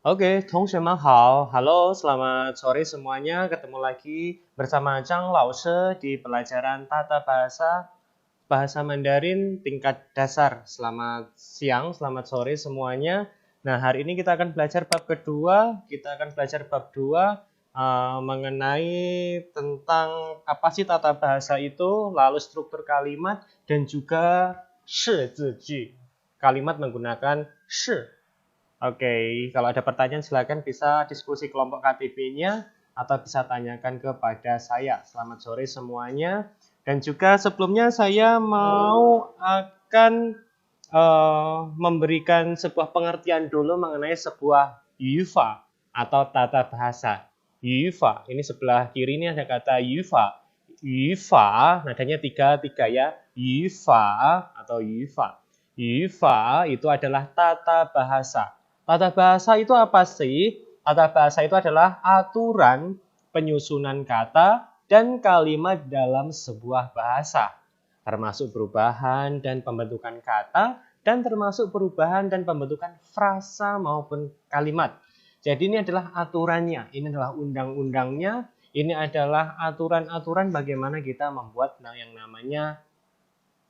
Oke, 同学们好. Halo, selamat sore semuanya. Ketemu lagi bersama Zhang Laoshi di pelajaran Tata Bahasa Mandarin tingkat dasar. Selamat siang, selamat sore semuanya. Nah, hari ini kita akan belajar bab kedua. Kita akan belajar bab 2 mengenai tentang apa sih tata bahasa itu, lalu struktur kalimat dan juga shi. Kalimat menggunakan shi. Oke, kalau ada pertanyaan silakan bisa diskusi kelompok KTP-nya atau bisa tanyakan kepada saya. Selamat sore semuanya. Dan juga sebelumnya saya akan memberikan sebuah pengertian dulu mengenai sebuah yufa atau tata bahasa. Yufa, ini sebelah kiri ini ada kata yufa. Yufa, nadanya tiga ya. Yufa atau yufa. Yufa itu adalah tata bahasa. Tata bahasa itu apa sih? Tata bahasa itu adalah aturan penyusunan kata dan kalimat dalam sebuah bahasa, termasuk perubahan dan pembentukan kata, dan termasuk perubahan dan pembentukan frasa maupun kalimat. Jadi ini adalah aturannya, ini adalah undang-undangnya, ini adalah aturan-aturan bagaimana kita membuat yang namanya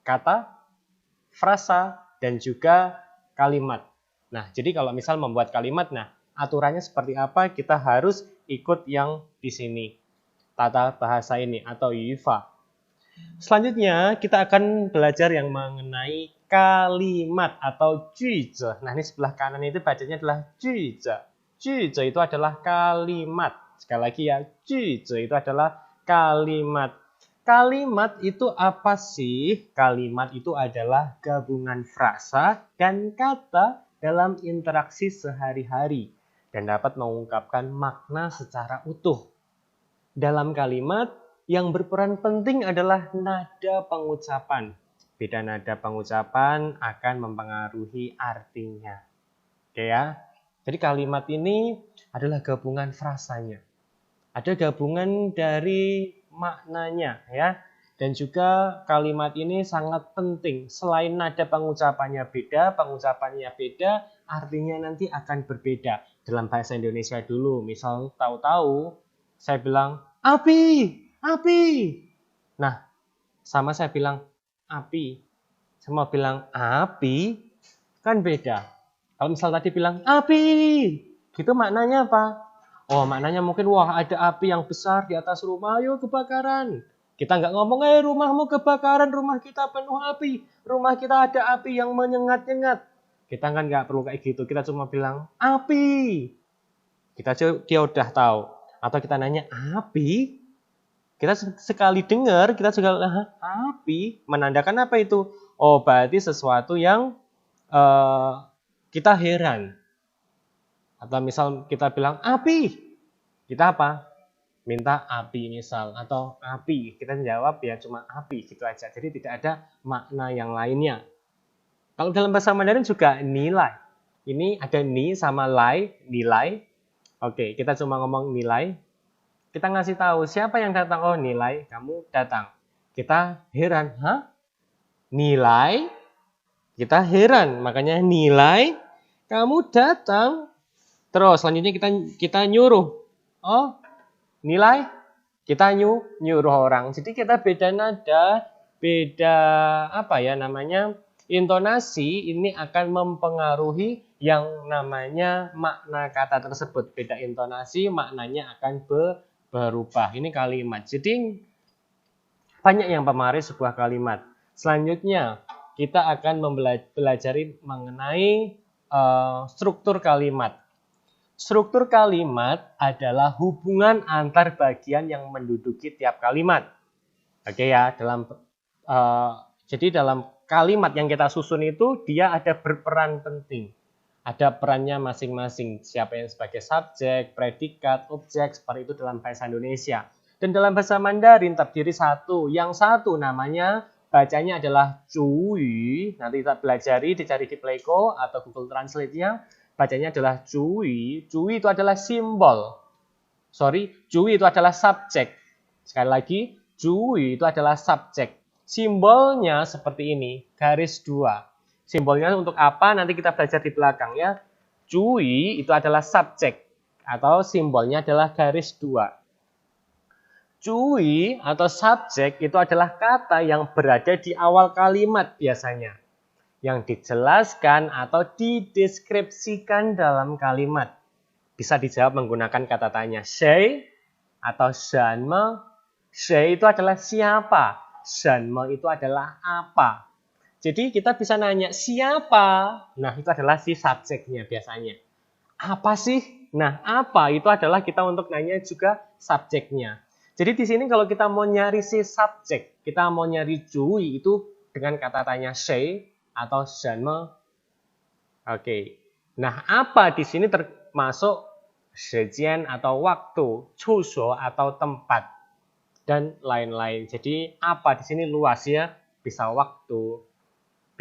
kata, frasa, dan juga kalimat. Nah, jadi kalau misal membuat kalimat, nah aturannya seperti apa? Kita harus ikut yang di sini. Tata bahasa ini atau yufa. Selanjutnya kita akan belajar yang mengenai kalimat atau juzhe. Nah, ini sebelah kanan itu bacanya adalah juzhe. Juzhe itu adalah kalimat. Sekali lagi ya, juzhe itu adalah kalimat. Kalimat itu apa sih? Kalimat itu adalah gabungan frasa dan kata dalam interaksi sehari-hari dan dapat mengungkapkan makna secara utuh. Dalam kalimat, yang berperan penting adalah nada pengucapan. Beda nada pengucapan akan mempengaruhi artinya. Oke ya. Jadi kalimat ini adalah gabungan frasanya. Ada gabungan dari maknanya ya. Dan juga kalimat ini sangat penting. Selain nada pengucapannya beda, artinya nanti akan berbeda. Dalam bahasa Indonesia dulu, misal tahu-tahu, saya bilang, api, api. Nah, sama saya bilang, api. Sama bilang, api, kan beda. Kalau misal tadi bilang, api, gitu maknanya apa? Oh, maknanya mungkin, wah ada api yang besar di atas rumah, ayo kebakaran. Kita nggak ngomong, rumahmu kebakaran, rumah kita penuh api, rumah kita ada api yang menyengat-nyengat. Kita kan nggak perlu kayak gitu, kita cuma bilang, api. Dia udah tahu. Atau kita nanya, api? Kita sekali dengar, kita juga, api, menandakan apa itu? Oh, berarti sesuatu yang kita heran. Atau misal kita bilang, api. Kita apa? Minta api misal, atau api, kita jawab ya cuma api gitu aja, jadi tidak ada makna yang lainnya. Kalau dalam bahasa Mandarin juga nilai, ini ada ni sama lai, nilai. Oke, kita cuma ngomong nilai, kita ngasih tahu siapa yang datang, oh nilai, kamu datang. Kita heran, nilai, kita heran, makanya nilai, kamu datang. Terus selanjutnya kita nyuruh, oh nilai, kita nyuruh orang. Jadi kita beda nada, beda intonasi, ini akan mempengaruhi yang namanya makna kata tersebut. Beda intonasi, maknanya akan berubah. Ini kalimat. Jadi banyak yang mempengaruhi sebuah kalimat. Selanjutnya kita akan mempelajari mengenai struktur kalimat. Struktur kalimat adalah hubungan antar bagian yang menduduki tiap kalimat. Oke ya, jadi dalam kalimat yang kita susun itu dia ada berperan penting. Ada perannya masing-masing. Siapa yang sebagai subjek, predikat, objek, seperti itu dalam bahasa Indonesia. Dan dalam bahasa Mandarin terdiri satu. Yang satu namanya bacanya adalah cuy. Nanti kita pelajari, dicari di Playko atau Google Translate-nya. Bacanya adalah cuy. Cuy itu adalah simbol. Cuy itu adalah subjek. Sekali lagi, cuy itu adalah subjek. Simbolnya seperti ini, garis 2. Simbolnya untuk apa? Nanti kita belajar di belakang ya. Cui itu adalah subjek atau simbolnya adalah garis 2. Cui atau subjek itu adalah kata yang berada di awal kalimat biasanya, yang dijelaskan atau dideskripsikan dalam kalimat. Bisa dijawab menggunakan kata tanya谁atau 什么. 谁itu adalah siapa, 什么itu adalah apa. Jadi kita bisa nanya siapa, nah itu adalah si subjeknya biasanya. Apa sih? Nah, apa itu adalah kita untuk nanya juga subjeknya. Jadi di sini kalau kita mau nyari si subjek, kita mau nyari cui itu dengan kata tanya谁atau 什么. Oke. Nah, apa di sini termasuk 时间 atau waktu, 处所atau tempat dan lain-lain. Jadi apa di sini luas ya, bisa waktu,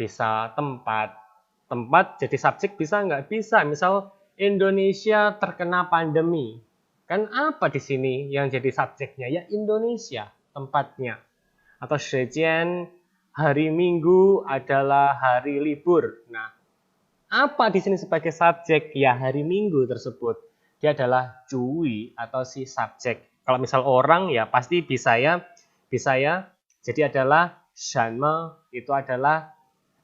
bisa tempat. Tempat jadi subjek bisa nggak? Bisa. Misal Indonesia terkena pandemi. Kan apa di sini yang jadi subjeknya? Ya Indonesia, tempatnya. Atau 时间, hari Minggu adalah hari libur. Nah, apa di sini sebagai subjek? Ya hari Minggu tersebut. Dia adalah cui atau si subjek. Kalau misal orang ya pasti bisa ya. Jadi adalah 什么 itu adalah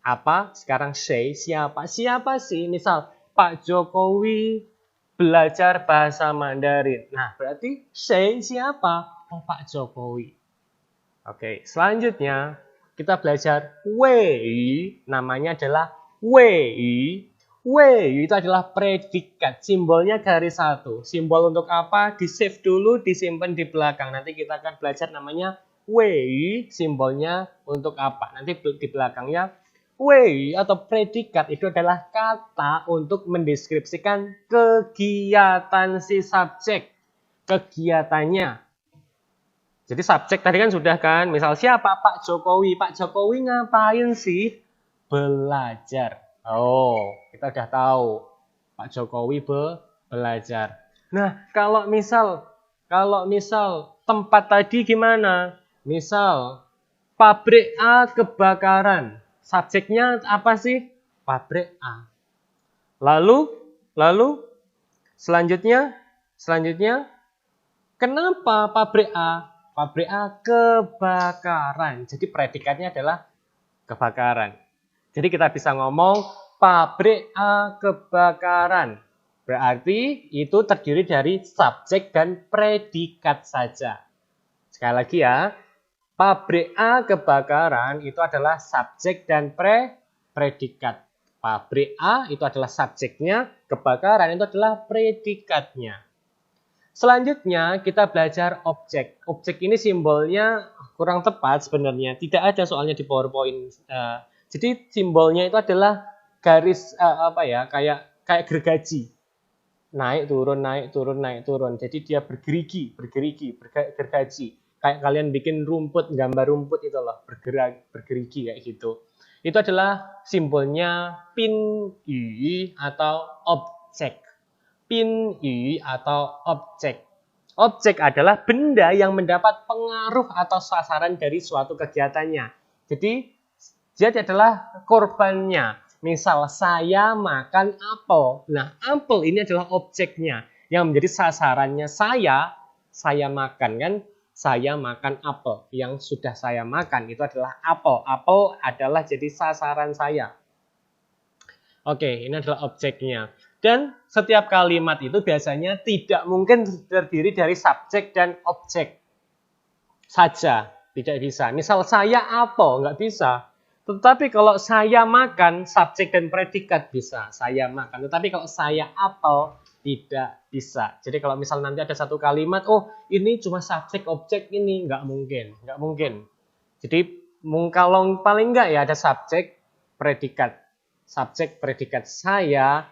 apa? Sekarang谁, siapa? Siapa sih? Misal Pak Jokowi belajar bahasa Mandarin. Nah, berarti谁siapa? Oh, Pak Jokowi. Oke, selanjutnya kita belajar wei. Namanya adalah wei. Wei itu adalah predikat. Simbolnya garis 1. Simbol untuk apa? Di save dulu, disimpan di belakang. Nanti kita akan belajar namanya wei. Simbolnya untuk apa? Nanti di belakangnya wei atau predikat itu adalah kata untuk mendeskripsikan kegiatan si subjek. Kegiatannya. Jadi subjek tadi kan sudah kan. Misal siapa? Pak Jokowi. Pak Jokowi ngapain sih? Belajar. Oh, kita udah tahu. Pak Jokowi belajar. Nah, kalau misal tempat tadi gimana? Misal pabrik A kebakaran. Subjeknya apa sih? Pabrik A. Lalu selanjutnya kenapa pabrik A? Pabrik A kebakaran. Jadi predikatnya adalah kebakaran. Jadi kita bisa ngomong pabrik A kebakaran. Berarti itu terdiri dari subjek dan predikat saja. Sekali lagi ya. Pabrik A kebakaran itu adalah subjek dan predikat. Pabrik A itu adalah subjeknya, kebakaran itu adalah predikatnya. Selanjutnya kita belajar objek. Objek ini simbolnya kurang tepat sebenarnya. Tidak ada soalnya di PowerPoint. Jadi simbolnya itu adalah garis kayak gergaji. Naik turun. Jadi dia bergerigi, gergaji. Kayak kalian bikin rumput, gambar rumput itu loh, bergerigi kayak gitu. Itu adalah simbolnya pin yu atau objek. Pin yu atau objek. Objek adalah benda yang mendapat pengaruh atau sasaran dari suatu kegiatannya. Jadi dia adalah korbannya. Misal saya makan apel. Nah, apel ini adalah objeknya yang menjadi sasarannya saya makan kan? Saya makan apel. Yang sudah saya makan itu adalah apel. Apel adalah jadi sasaran saya. Oke, ini adalah objeknya. Dan setiap kalimat itu biasanya tidak mungkin terdiri dari subjek dan objek saja. Tidak bisa. Misal saya apel, nggak bisa. Tetapi kalau saya makan, subjek dan predikat bisa. Saya makan. Tetapi kalau saya apel, tidak bisa. Jadi kalau misal nanti ada satu kalimat, oh ini cuma subjek, objek ini. Nggak mungkin. Jadi kalau paling nggak ya ada subjek, predikat. Subjek, predikat saya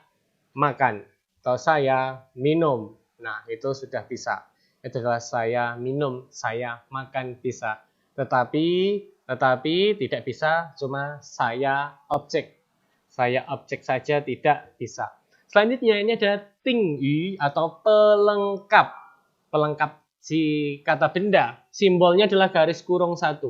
makan. Atau saya minum. Nah itu sudah bisa. Itu adalah saya minum, saya makan bisa. Tetapi tidak bisa cuma saya objek. Saya objek saja tidak bisa. Selanjutnya ini ada ting yu atau pelengkap. Pelengkap si kata benda. Simbolnya adalah garis kurung 1.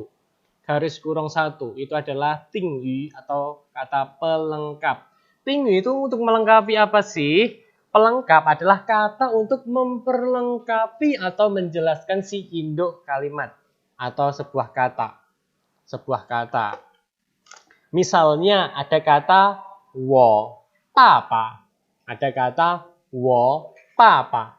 Garis kurung 1 itu adalah ting yu atau kata pelengkap. Ting yu itu untuk melengkapi apa sih? Pelengkap adalah kata untuk memperlengkapi atau menjelaskan si induk kalimat atau sebuah kata. Sebuah kata. Misalnya ada kata wo papa. Ada kata wo papa.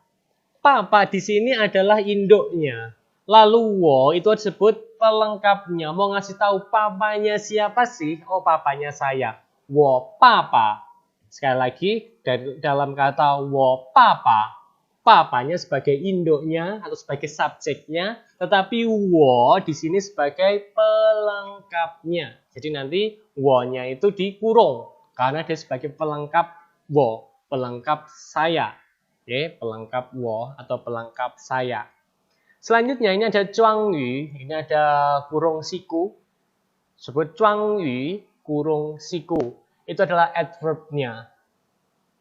Papa di sini adalah induknya. Lalu wo itu disebut pelengkapnya. Mau ngasih tahu papanya siapa sih? Oh, papanya saya. Wo papa. Sekali lagi dalam kata wo papa. Papanya sebagai induknya atau sebagai subjeknya, tetapi wo di sini sebagai pelengkapnya. Jadi nanti wo-nya itu dikurung karena dia sebagai pelengkap wo, pelengkap saya. Oke, pelengkap wo atau pelengkap saya. Selanjutnya ini ada cuangyu, ini ada kurung siku. Sebut cuangyu, kurung siku. Itu adalah adverbnya.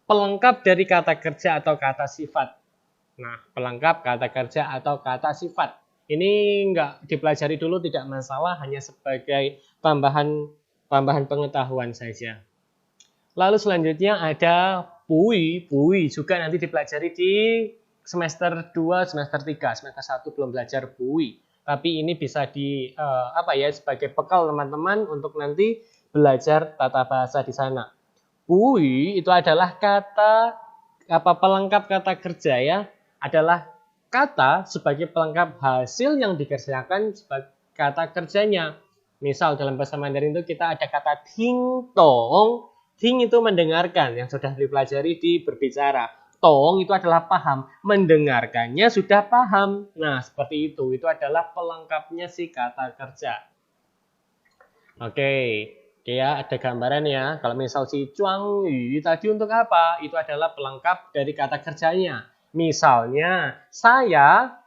Pelengkap dari kata kerja atau kata sifat. Nah, pelengkap kata kerja atau kata sifat. Ini enggak dipelajari dulu, tidak masalah, hanya sebagai tambahan pengetahuan saja. Lalu selanjutnya ada pui. Pui juga nanti dipelajari di semester 2, semester 3. Semester 1 belum belajar pui. Tapi ini bisa sebagai bekal teman-teman untuk nanti belajar tata bahasa di sana. Pui itu adalah pelengkap kata kerja ya. Adalah kata sebagai pelengkap hasil yang dikerjakan sebagai kata kerjanya. Misal dalam bahasa Mandarin itu kita ada kata ting tong. Ting itu mendengarkan yang sudah dipelajari di berbicara. Tong itu adalah paham. Mendengarkannya sudah paham. Nah, seperti itu. Itu adalah pelengkapnya si kata kerja. Oke. Ya, ada gambaran ya. Kalau misal si cuang yu tadi untuk apa? Itu adalah pelengkap dari kata kerjanya. Misalnya, saya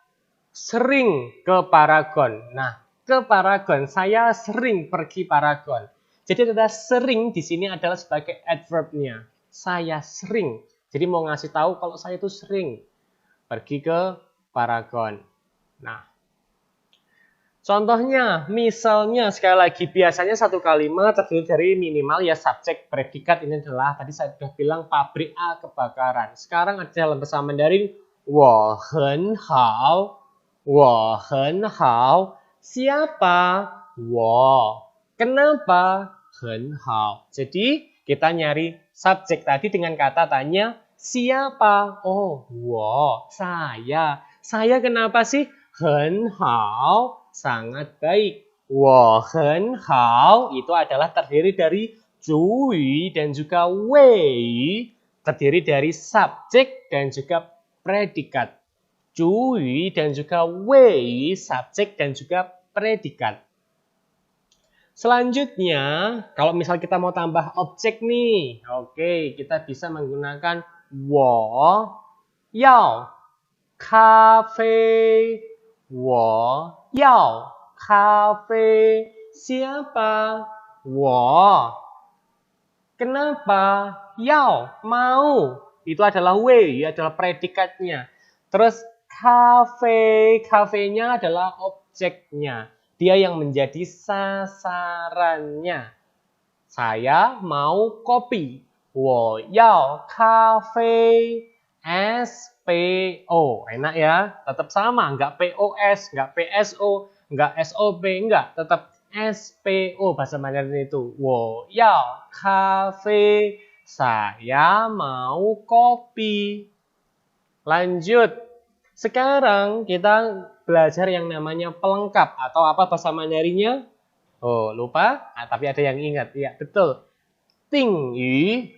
sering ke Paragon. Nah, ke Paragon, saya sering pergi Paragon. Jadi ada sering di sini adalah sebagai adverbnya. Saya sering. Jadi mau ngasih tahu kalau saya itu sering pergi ke Paragon. Nah, contohnya, misalnya sekali lagi biasanya satu kalimat terdiri dari minimal ya subjek, predikat. Ini adalah tadi saya sudah bilang pabrik A kebakaran. Sekarang ada dalam bahasa Mandarin, 我很好 我很好 siapa? 我 kenapa? 很好 jadi kita nyari subjek tadi dengan kata tanya siapa? Oh, 我 saya kenapa sih? 很好 sangat baik. 我很好 itu adalah terdiri dari 主语 dan juga 谓语 terdiri dari subjek dan juga predikat. 主语 dan juga 谓语 subjek dan juga predikat. Selanjutnya, kalau misal kita mau tambah objek nih, oke, kita bisa menggunakan 我要咖啡 我要咖啡 siapa? 我 kenapa? 要 mau itu adalah 谓语 adalah predikatnya. Terus kafenya adalah objeknya. Dia yang menjadi sasarannya. Saya mau kopi. 我要咖啡 SPO. Enak ya? Tetap sama, enggak POS, enggak PSO, enggak SOP, enggak, tetap SPO bahasa Mandarin itu. 我要咖啡 saya mau kopi. Lanjut. Sekarang kita belajar yang namanya pelengkap atau apa bahasa Mandarinnya? Oh, lupa? Tapi ada yang ingat. Ya, betul. Tingyu.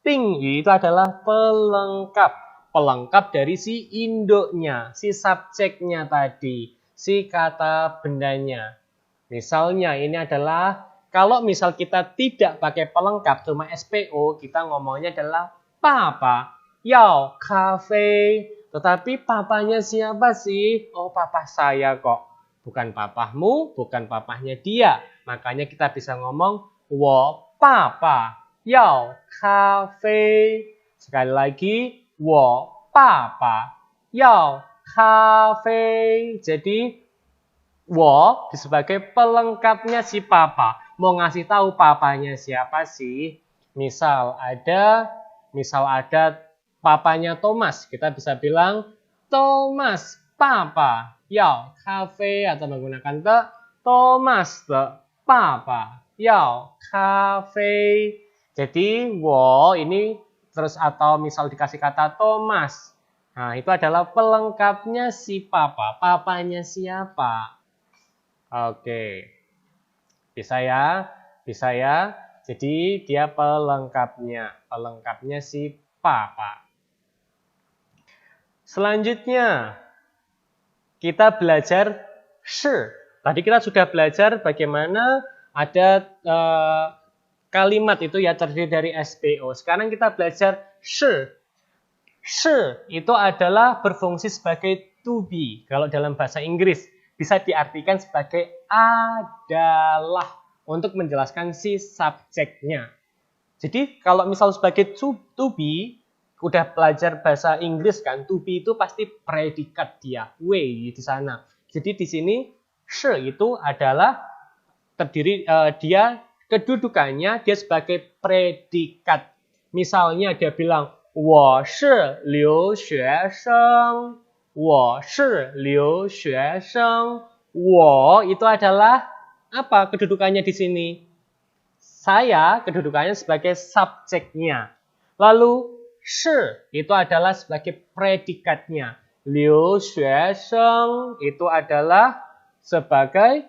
Tingyu itu adalah pelengkap. Pelengkap dari si induknya, si subjeknya tadi, si kata bendanya. Misalnya ini adalah kalau misal kita tidak pakai pelengkap cuma SPO, kita ngomongnya adalah papa, yao, kafe. Tetapi papanya siapa sih? Oh, papa saya kok. Bukan papahmu, bukan papahnya dia. Makanya kita bisa ngomong wo papa, yao, kafe. Sekali lagi, wo papa, yao, kafe. Jadi wo sebagai pelengkapnya si papa. Mau ngasih tahu papanya siapa sih? Misal ada papanya Thomas, kita bisa bilang Thomas papa yao cafe atau menggunakan Thomas de papa yao cafe. Jadi ini terus atau misal dikasih kata Thomas. Nah, itu adalah pelengkapnya si papa. Papanya siapa? Oke. Bisa ya? Bisa ya? Jadi dia pelengkapnya. Pelengkapnya si papa. Selanjutnya, kita belajar shi. Tadi kita sudah belajar bagaimana ada kalimat itu ya terdiri dari SPO. Sekarang kita belajar shi. Shi itu adalah berfungsi sebagai to be. Kalau dalam bahasa Inggris bisa diartikan sebagai adalah untuk menjelaskan si subjeknya. Jadi kalau misal sebagai to be, udah belajar bahasa Inggris kan, to be itu pasti predikat dia, way di sana. Jadi di sini shi itu adalah terdiri dia kedudukannya dia sebagai predikat. Misalnya dia bilang 我是留学生，我是留学生。我itu adalah apa kedudukannya di sini? Saya kedudukannya sebagai subjeknya. Lalu shi itu adalah sebagai predikatnya. Liu xuesheng itu adalah sebagai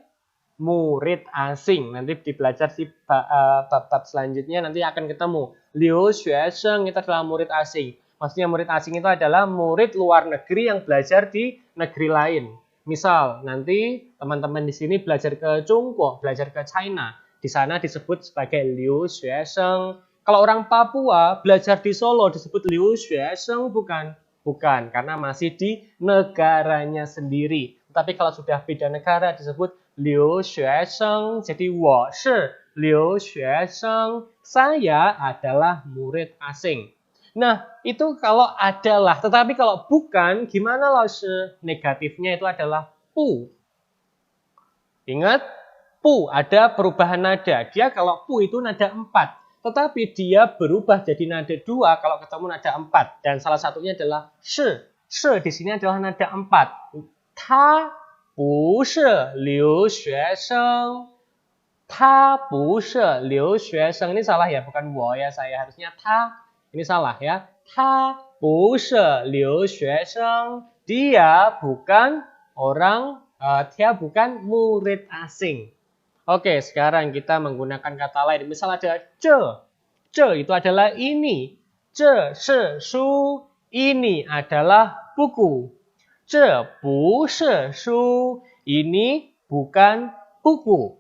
murid asing. Nanti dibelajar di bab-bab selanjutnya nanti akan ketemu. Liu xuesheng itu adalah murid asing. Maksudnya murid asing itu adalah murid luar negeri yang belajar di negeri lain. Misal nanti teman-teman di sini belajar ke Chongguo, belajar ke China. Di sana disebut sebagai liu xuesheng. Kalau orang Papua belajar di Solo disebut liu xuesheng bukan? Bukan, karena masih di negaranya sendiri. Tapi kalau sudah beda negara disebut liu xuesheng. Jadi 我是留学生. Saya adalah murid asing. Nah, itu kalau adalah. Tetapi kalau bukan, gimana Laoshi? Negatifnya itu adalah pu. Ingat, pu ada perubahan nada. Dia kalau pu itu nada 4. Tetapi dia berubah jadi nada 2 kalau ketemu nada 4. Dan salah satunya adalah shi. Shi di sini adalah nada 4. Ta bu shi liu xuesheng. Ta bu shi liu xuesheng. Ini salah ya, bukan wo ya saya. Harusnya ta. Ini salah ya. Ta bu shi liu xuesheng. Dia bukan dia bukan murid asing. Oke, sekarang kita menggunakan kata lain. Misal ada ce. Ce itu adalah ini. Ce shi shu. Ini adalah buku. Ce bu shi shu. Ini bukan buku.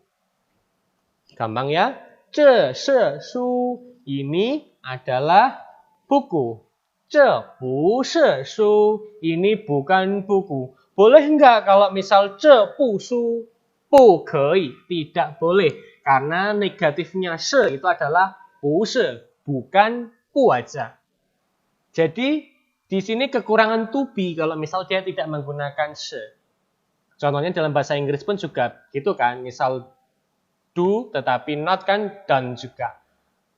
Gampang ya? Ce shi shu. Ini adalah buku. Ce bu shi shu. Ini bukan buku. Boleh enggak kalau misal ce bu shu? Bu kei, tidak boleh. Karena negatifnya shi itu adalah bu shi, bukan bu aja. Jadi di sini kekurangan to be kalau misal dia tidak menggunakan shi. Contohnya dalam bahasa Inggris pun juga gitu kan. Misal do tetapi not kan done juga.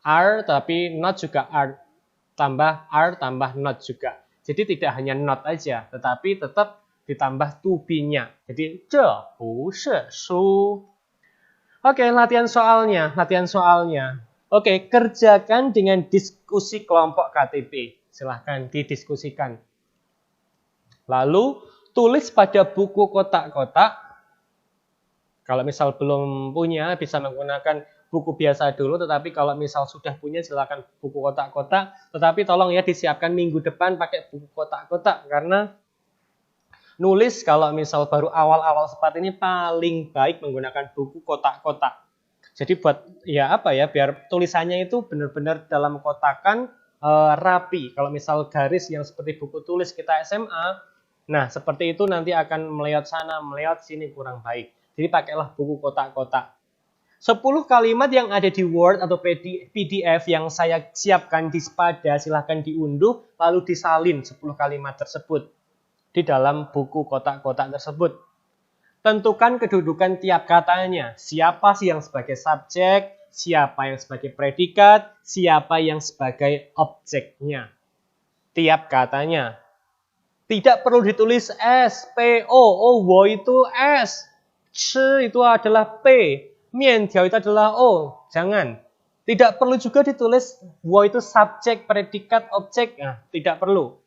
Are tapi not juga are. Tambah are tambah not juga. Jadi tidak hanya not aja, tetapi tetap ditambah to be-nya. Jadi ce bu shi shu. Oke, latihan soalnya. Oke, kerjakan dengan diskusi kelompok KTP. Silahkan didiskusikan. Lalu tulis pada buku kotak-kotak. Kalau misal belum punya bisa menggunakan buku biasa dulu, tetapi kalau misal sudah punya silakan buku kotak-kotak. Tetapi tolong ya disiapkan minggu depan pakai buku kotak-kotak karena nulis kalau misal baru awal-awal seperti ini paling baik menggunakan buku kotak-kotak. Jadi buat biar tulisannya itu benar-benar dalam kotakan rapi. Kalau misal garis yang seperti buku tulis kita SMA, nah seperti itu nanti akan meleot sana, meleot sini kurang baik. Jadi pakailah buku kotak-kotak. 10 kalimat yang ada di Word atau PDF yang saya siapkan di Spada silahkan diunduh lalu disalin 10 kalimat tersebut di dalam buku kotak-kotak tersebut. Tentukan kedudukan tiap katanya. Siapa sih yang sebagai subjek, siapa yang sebagai predikat, siapa yang sebagai objeknya. Tiap katanya. Tidak perlu ditulis S, P, O. Oh, wo itu S. Chi itu adalah P. Miantiao itu adalah O. Jangan. Tidak perlu juga ditulis wo itu subjek, predikat, objek. Nah, tidak perlu.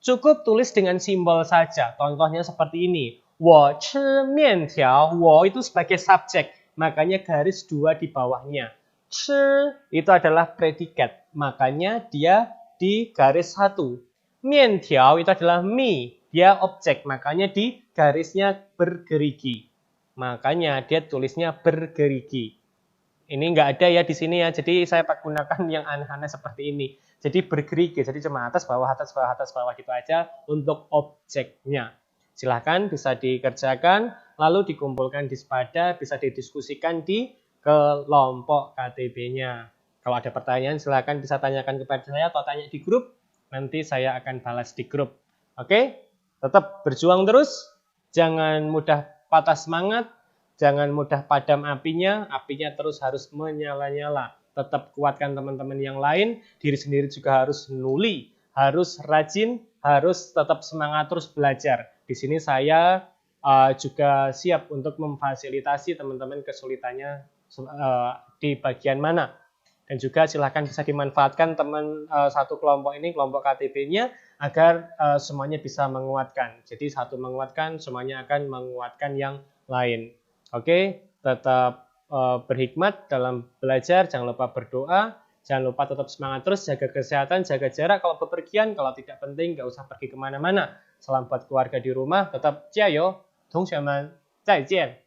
Cukup tulis dengan simbol saja. Contohnya seperti ini. Wo chi miantiao. Wo itu sebagai subjek. Makanya garis 2 di bawahnya. Chi itu adalah predikat. Makanya dia di garis 1. Miantiao itu adalah mi, dia objek, makanya di garisnya bergerigi. Makanya dia tulisnya bergerigi. Ini nggak ada ya di sini ya, jadi saya gunakan yang aneh-aneh seperti ini. Jadi bergerigi, jadi cuma atas, bawah, atas, bawah, atas, bawah gitu aja untuk objeknya. Silahkan bisa dikerjakan, lalu dikumpulkan di Spada, bisa didiskusikan di kelompok KTB-nya. Kalau ada pertanyaan silahkan bisa tanyakan kepada saya atau tanya di grup. Nanti saya akan balas di grup. Oke? Tetap berjuang terus. Jangan mudah patah semangat. Jangan mudah padam apinya. Apinya terus harus menyala-nyala. Tetap kuatkan teman-teman yang lain. Diri sendiri juga harus nuli. Harus rajin. Harus tetap semangat terus belajar. Di sini saya juga siap untuk memfasilitasi teman-teman kesulitannya di bagian mana. Dan juga silahkan bisa dimanfaatkan teman satu kelompok ini, kelompok KTB-nya, agar semuanya bisa menguatkan. Jadi satu menguatkan, semuanya akan menguatkan yang lain. Oke, tetap berhikmat dalam belajar, jangan lupa berdoa, jangan lupa tetap semangat terus, jaga kesehatan, jaga jarak kalau bepergian, kalau tidak penting nggak usah pergi kemana-mana. Salam buat keluarga di rumah, tetap 加油，同学们再见。